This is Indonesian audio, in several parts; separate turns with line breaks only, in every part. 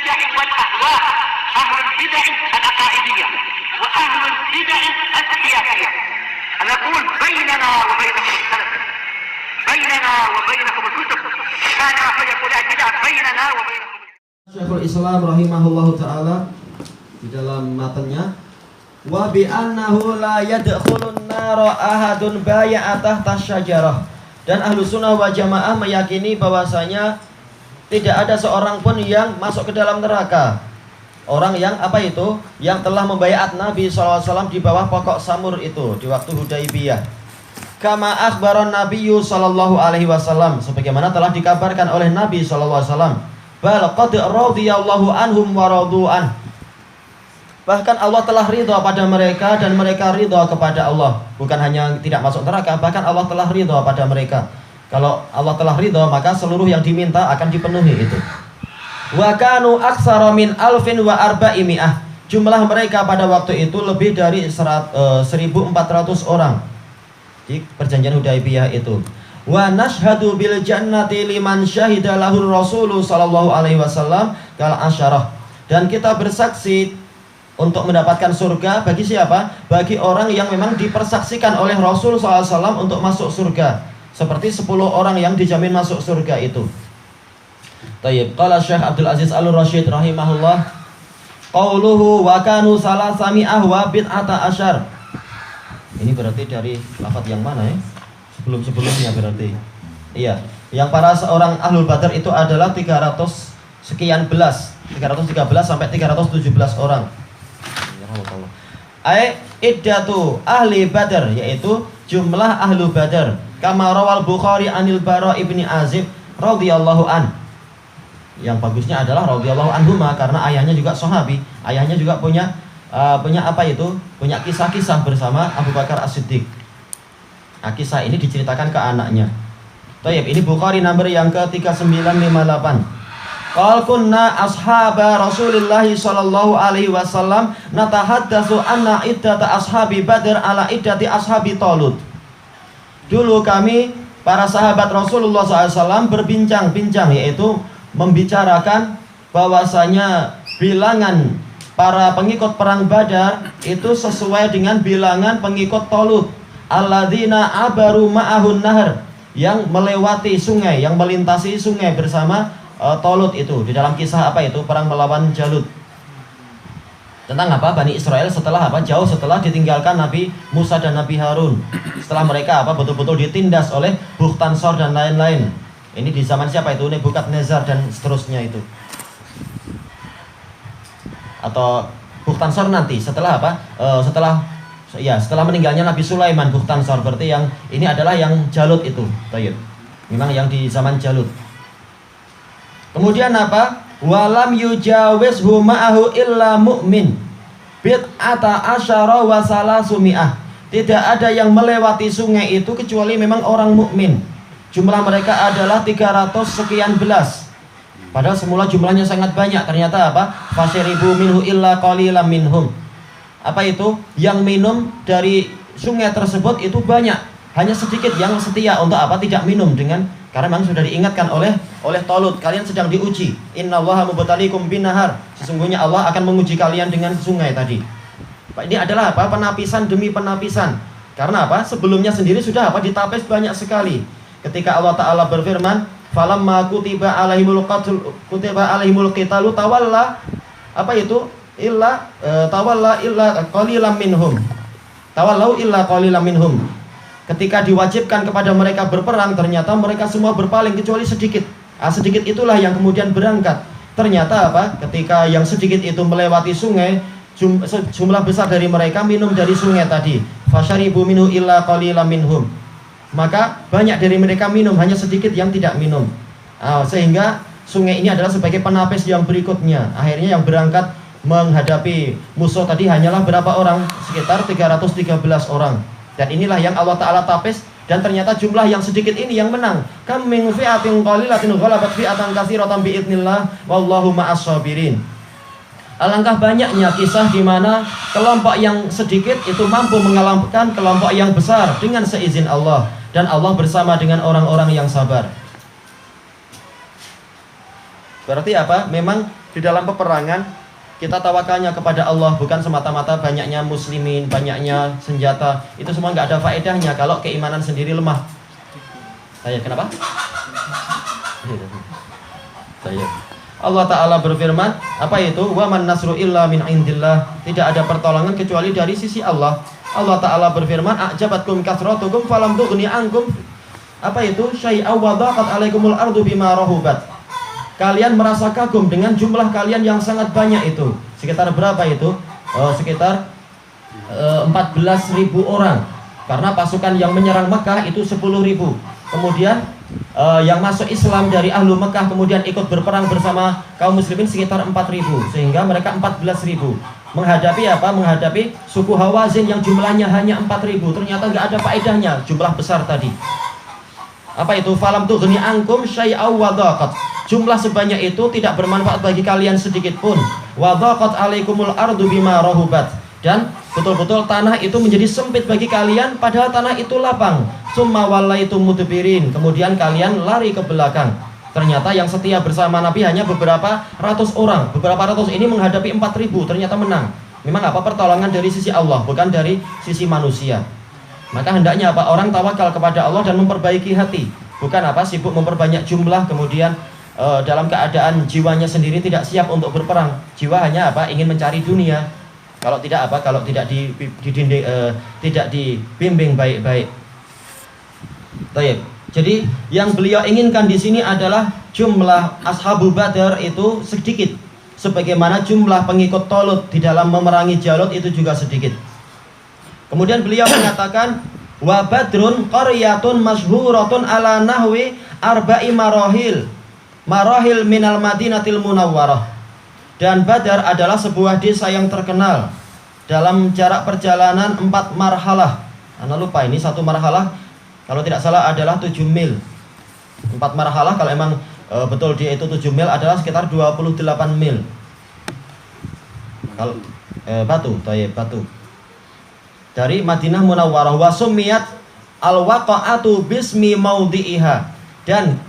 البدع والأهواء، أهل البدع العقائدية وأهل البدع السياسية. نقول بيننا وبينكم السلف، بيننا وبينكم الكتب، كان فيقول البدع بيننا وبينكم.
Syekhul Islam rahimahullahu ta'ala di dalam matanya, wa bi annahu la yadkhulun nara ahadun bay'atah tasyajarah, dan ahlu sunnah wa jamaah meyakini bahwasanya tidak ada seorang pun yang masuk ke dalam neraka. Orang yang apa itu? Yang telah membaiat Nabi SAW di bawah pokok samur itu di waktu Hudaibiyah. Kama akhbaron Nabiyyu sallallahu alaihi wasallam, sebagaimana telah dikabarkan oleh Nabi sallallahu alaihi wasallam, bal qad radhiyallahu anhum wa radu'an. Bahkan Allah telah ridha pada mereka dan mereka ridha kepada Allah. Bukan hanya tidak masuk neraka, bahkan Allah telah ridha pada mereka. Kalau Allah telah ridha, maka seluruh yang diminta akan dipenuhi itu. Wa kanu aktsara min alfin wa arba'imi'ah. Jumlah mereka pada waktu itu lebih dari 1.400 orang di perjanjian Hudaibiyah itu. Wa nashhadu bil jannati liman syahida lahu Rasul sallallahu alaihi wasallam kal asyarah. Dan kita bersaksi untuk mendapatkan surga bagi siapa? Bagi orang yang memang dipersaksikan oleh Rasul sallallahu alaihi wasallam untuk masuk surga, seperti 10 orang yang dijamin masuk surga itu. Tayyib, qala Syekh Abdul Aziz Al-Rasyid rahimahullah, qauluhu wa kanu salasami'ah wa bid'ata asyar. Ini berarti dari lafaz yang mana ya? Sebelum-sebelumnya berarti. Iya, yang para seorang ahlul badar itu adalah 300 sekian belas, 313 sampai 317 orang. Iddatu ahli badar, yaitu jumlah ahlu badar. Kama rawal Bukhari anil Bara ibni Azib radhiyallahu an. Yang bagusnya adalah radhiyallahu anhuma, karena ayahnya juga sahabi. Ayahnya juga punya apa itu? Punya kisah-kisah bersama Abu Bakar As-Siddiq. Nah, kisah ini diceritakan ke anaknya. Tayyib, ini Bukhari nomor yang ke-3958. Qal kunna ashaba Rasulillah sallallahu alaihi wasallam natahaddatsu anna iddata ashabi Badr ala iddati ashabi Talut. Dulu kami para sahabat Rasulullah SAW berbincang-bincang, yaitu membicarakan bahwasanya bilangan para pengikut perang Badar itu sesuai dengan bilangan pengikut Talut. Alladzina abaru ma'ahun nahar, yang melewati sungai, yang melintasi sungai bersama Talut itu. Di dalam kisah apa itu? Perang melawan Jalut. Tentang apa? Bani Israel setelah apa? Jauh setelah ditinggalkan Nabi Musa dan Nabi Harun. Setelah mereka apa? Betul-betul ditindas oleh Bukhtansor dan lain-lain. Ini di zaman siapa itu? Nebukadnezar dan seterusnya itu. Atau Bukhtansor nanti setelah apa? Setelah meninggalnya Nabi Sulaiman, Bukhtansor, berarti yang ini adalah yang Jalut itu. Tayyib. Memang yang di zaman Jalut. Kemudian apa? Walam yujawizhu ma'ahu illa mu'min bid'ata asyara wa salasumi'ah. Tidak ada yang melewati sungai itu kecuali memang orang mukmin. Jumlah mereka adalah 300 sekian belas. Padahal semula jumlahnya sangat banyak. Ternyata apa? Fasyaribu minhu illa qalilan minhum. Apa itu? Yang minum dari sungai tersebut itu banyak. Hanya sedikit yang setia untuk apa? Tidak minum karena memang sudah diingatkan oleh Talut, kalian sedang diuji. Innallaha mubtaliikum binahar. Sesungguhnya Allah akan menguji kalian dengan sungai tadi. Ini adalah apa? Penapisan demi penapisan. Karena apa? Sebelumnya sendiri sudah apa? Ditapis banyak sekali. Ketika Allah Ta'ala berfirman, falamma kutiba alaihimul qitalu tawalla, apa itu? Tawalla illa qalilan minhum. Tawallau illa qalilan minhum. Ketika diwajibkan kepada mereka berperang, ternyata mereka semua berpaling kecuali sedikit. Sedikit itulah yang kemudian berangkat. Ternyata apa? Ketika yang sedikit itu melewati sungai, jumlah besar dari mereka minum dari sungai tadi. Fasyaribu minhu illa qalilan minhum. Maka banyak dari mereka minum, hanya sedikit yang tidak minum. Sehingga sungai ini adalah sebagai penapis yang berikutnya. Akhirnya yang berangkat menghadapi musuh tadi hanyalah berapa orang? Sekitar 313 orang. Dan inilah yang Allah Ta'ala tapis. Dan ternyata jumlah yang sedikit ini yang menang. Kam min fi'atin qalilatin ghalabat fi'atan katsiratan biidznillah wallahu ma'as sabirin. Alangkah banyaknya kisah di mana kelompok yang sedikit itu mampu mengalahkan kelompok yang besar dengan seizin Allah. Dan Allah bersama dengan orang-orang yang sabar. Berarti apa? Memang di dalam peperangan kita tawakalnya kepada Allah, bukan semata-mata banyaknya muslimin, banyaknya senjata. Itu semua nggak ada faedahnya kalau keimanan sendiri lemah. Saya kenapa? Saya. Allah Ta'ala berfirman, apa itu? Wa man nasru illa min indillah. Tidak ada pertolongan kecuali dari sisi Allah. Allah Ta'ala berfirman, a'jabatkum kathratukum falam tughni ankum. Apa itu? Syai'a wa dhaqat 'alaikumul ardu bima rahubat. Kalian merasa kagum dengan jumlah kalian yang sangat banyak itu. Sekitar berapa itu? Sekitar 14.000 orang. Karena pasukan yang menyerang Mekah itu 10.000. Kemudian yang masuk Islam dari ahlu Mekah kemudian ikut berperang bersama kaum muslimin sekitar 4.000. Sehingga mereka 14.000. Menghadapi apa? Menghadapi suku Hawazin yang jumlahnya hanya 4.000. Ternyata nggak ada faedahnya jumlah besar tadi. Apa itu? Falam tughni ankum syai'aw wa dhaqat. Jumlah sebanyak itu tidak bermanfaat bagi kalian sedikit pun. Wa dhaqat 'alaikumul ardu bima rahubat. Dan betul-betul tanah itu menjadi sempit bagi kalian padahal tanah itu lapang. Summa wallaitum mudbirin. Kemudian kalian lari ke belakang. Ternyata yang setia bersama Nabi hanya beberapa ratus orang. Beberapa ratus ini menghadapi 4.000, ternyata menang. Memang apa? Pertolongan dari sisi Allah, bukan dari sisi manusia. Maka hendaknya apa? Orang tawakal kepada Allah dan memperbaiki hati. Bukan apa? Sibuk memperbanyak jumlah, kemudian dalam keadaan jiwanya sendiri tidak siap untuk berperang. Jiwa hanya apa? Ingin mencari dunia. Kalau tidak apa? Kalau tidak tidak dibimbing baik-baik. Baik. Jadi yang beliau inginkan di sini adalah jumlah ashabu Badar itu sedikit, sebagaimana jumlah pengikut Talut di dalam memerangi Jalut itu juga sedikit. Kemudian beliau mengatakan, wa badrun qaryatun masyhuratun ala nahwi arba'i marahil minal madinatil munawwarah. Dan Badar adalah sebuah desa yang terkenal dalam jarak perjalanan 4 marhalah. Anda lupa ini satu marhalah kalau tidak salah adalah 7 mil. 4 marhalah kalau emang betul dia itu 7 mil adalah sekitar 28 mil. Kalau batu dari Madinah Munawwarah. Wa sumiyat al-waqa'atu bismi maudhi'iha. Dan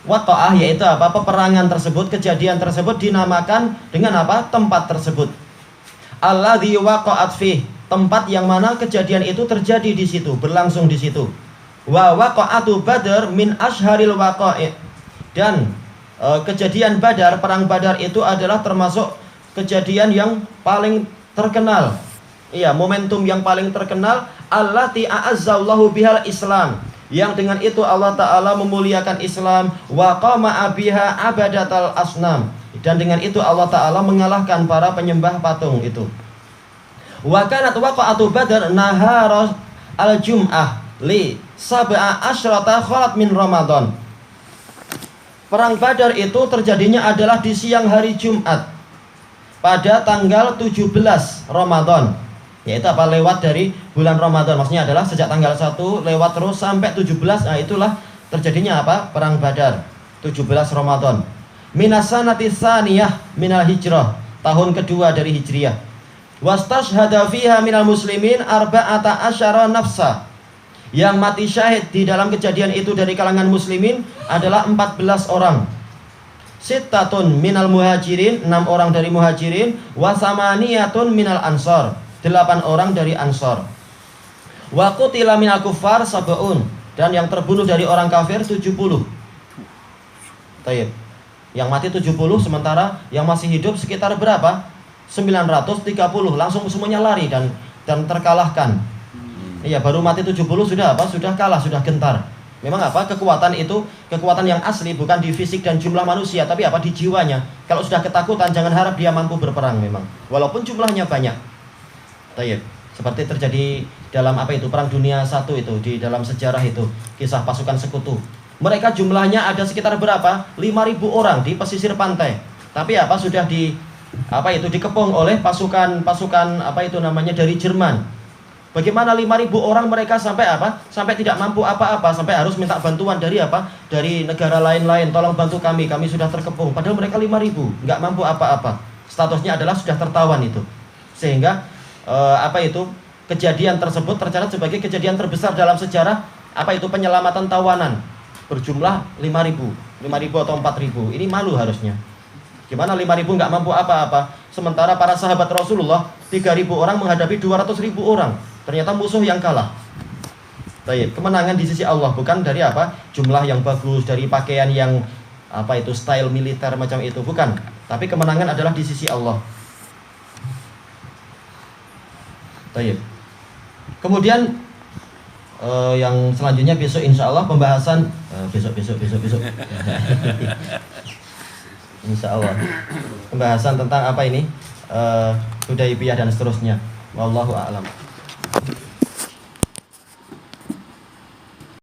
waqa'ah yaitu apa? Peperangan tersebut, kejadian tersebut dinamakan dengan apa? Tempat tersebut. Alladzi waqa'at fih, tempat yang mana kejadian itu terjadi di situ, berlangsung di situ. Wa waqa'atu Badr min asharil waqa'i. Dan kejadian Badar, perang Badar itu adalah termasuk kejadian yang paling terkenal. Iya, momentum yang paling terkenal, allati a'azzallahu bihal Islam, yang dengan itu Allah Ta'ala memuliakan Islam. Wa qama biha abadatal asnam, dan dengan itu Allah Ta'ala mengalahkan para penyembah patung itu. Wa kanat waqa'atu Badr nahar al-jum'ah li sab'a asyrata khalat min Ramadan. Perang Badar itu terjadinya adalah di siang hari Jumat pada tanggal 17 Ramadan. Yaitu apa? Lewat dari bulan Ramadan. Maksudnya adalah sejak tanggal 1 lewat terus sampai 17. Nah itulah terjadinya apa? Perang Badar 17 Ramadan. Minasanati tsaniyah minal hijrah, tahun kedua dari Hijriah. Wastashhada fiha minal muslimin arba'ata asyara nafsa. Yang mati syahid di dalam kejadian itu dari kalangan muslimin adalah 14 orang. Sittatun minal muhajirin, 6 orang dari muhajirin. Wasamaniyatun minal ansar, 8 orang dari Ansor. Wa qutila minal kuffar sab'un, dan yang terbunuh dari orang kafir 70. Tayyib. Yang mati 70, sementara yang masih hidup sekitar berapa? 930. Langsung semuanya lari dan terkalahkan. Iya, baru mati 70 sudah apa? Sudah kalah, sudah gentar. Memang apa? Kekuatan itu kekuatan yang asli, bukan di fisik dan jumlah manusia, tapi apa? Di jiwanya. Kalau sudah ketakutan, jangan harap dia mampu berperang memang, walaupun jumlahnya banyak. Tayyib. Seperti terjadi dalam apa itu? Perang Dunia I itu, di dalam sejarah itu, kisah pasukan sekutu. Mereka jumlahnya ada sekitar berapa? 5.000 orang di pesisir pantai. Tapi apa? Sudah dikepung oleh pasukan apa itu namanya dari Jerman. Bagaimana 5.000 orang mereka sampai apa? Sampai tidak mampu apa-apa, sampai harus minta bantuan dari apa? Dari negara lain-lain, tolong bantu kami sudah terkepung. Padahal mereka 5.000, nggak mampu apa-apa. Statusnya adalah sudah tertawan itu. Sehingga kejadian tersebut tercatat sebagai kejadian terbesar dalam sejarah penyelamatan tawanan, berjumlah 5.000. 5.000 atau 4.000. Ini malu harusnya. Gimana 5.000 nggak mampu apa-apa? Sementara para sahabat Rasulullah 3.000 orang menghadapi 200.000 orang. Ternyata musuh yang kalah. Baik, kemenangan di sisi Allah, bukan dari apa? Jumlah yang bagus, dari pakaian yang apa itu style militer macam itu, bukan. Tapi kemenangan adalah di sisi Allah. Baik. Kemudian yang selanjutnya besok insya Allah pembahasan besok. Insya Allah pembahasan tentang apa ini Hudaybiyah dan seterusnya. Wallahu a'lam.